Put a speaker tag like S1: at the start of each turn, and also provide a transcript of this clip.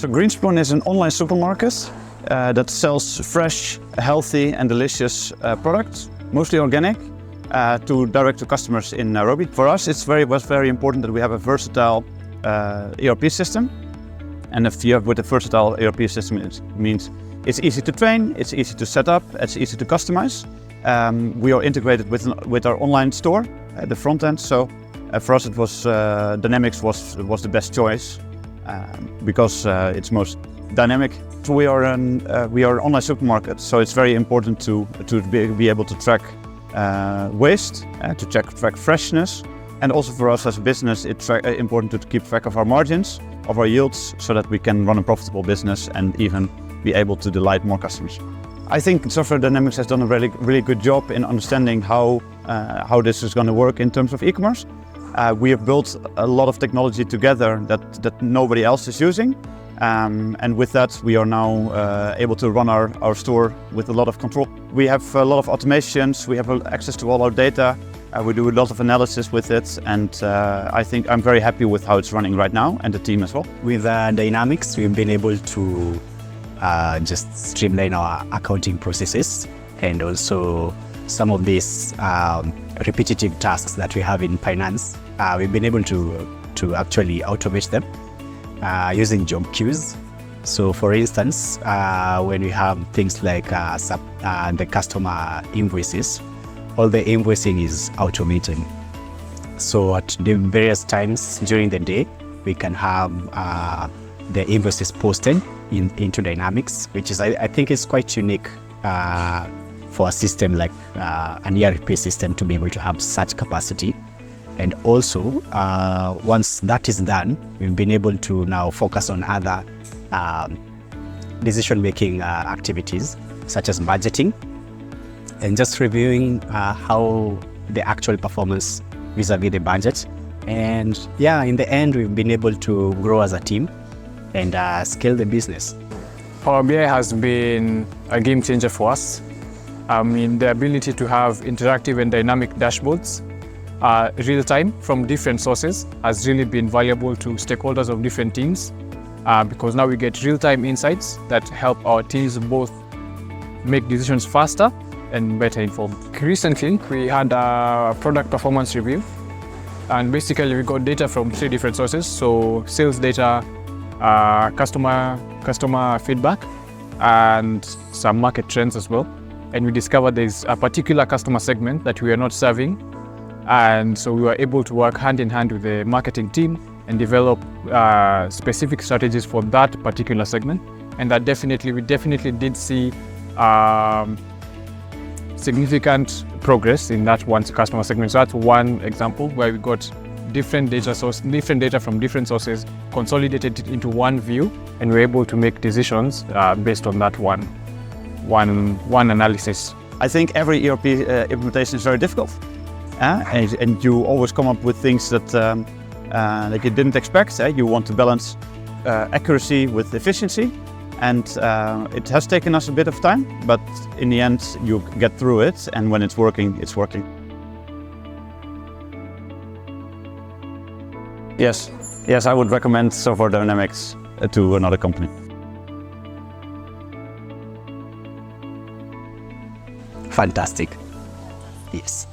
S1: So Greenspoon is an online supermarket that sells fresh, healthy and delicious products, mostly organic, direct to customers in Nairobi. For us, was very important that we have a versatile ERP system. And with a versatile ERP system, it means it's easy to train, it's easy to set up, it's easy to customize. We are integrated with our online store at the front end. So for us, it was Dynamics was the best choice because it's most dynamic. We are an online supermarket, so it's very important to be able to track waste, to track freshness, and also for us as a business, it's important to keep track of our margins, of our yields, so that we can run a profitable business and even be able to delight more customers. I think Software Dynamics has done a really good job in understanding how this is going to work in terms of e-commerce. We have built a lot of technology together that nobody else is using. And with that, we are now able to run our store with a lot of control. We have a lot of automations, we have access to all our data, we do a lot of analysis with it, and I think I'm very happy with how it's running right now, and the team as well.
S2: With Dynamics, we've been able to just streamline our accounting processes, and also some of these repetitive tasks that we have in finance, we've been able to actually automate them using job queues. So for instance, when we have things like the customer invoices, all the invoicing is automated. So at the various times during the day, we can have the invoices posted into Dynamics, which is, I think is quite unique for a system like an ERP system to be able to have such capacity. And also, once that is done, we've been able to now focus on other decision-making activities, such as budgeting, and just reviewing how the actual performance vis-a-vis the budget. And yeah, in the end, we've been able to grow as a team and scale the business.
S3: PowerBI has been a game changer for us. I mean, the ability to have interactive and dynamic dashboards real-time from different sources has really been valuable to stakeholders of different teams because now we get real-time insights that help our teams both make decisions faster and better informed. Recently, we had a product performance review, and basically we got data from 3 different sources. So sales data, customer feedback, and some market trends as well. And we discovered there's a particular customer segment that we are not serving. And so we were able to work hand in hand with the marketing team and develop specific strategies for that particular segment. And that we definitely did see significant progress in that one customer segment. So that's one example where we got different data from different sources, consolidated it into one view, and we're able to make decisions based on that one analysis.
S1: I think every ERP implementation is very difficult. And you always come up with things that you didn't expect. You want to balance accuracy with efficiency, and it has taken us a bit of time, but in the end you get through it, and when it's working, it's working. Yes, I would recommend Software Dynamics to another company.
S2: Fantastic. Yes.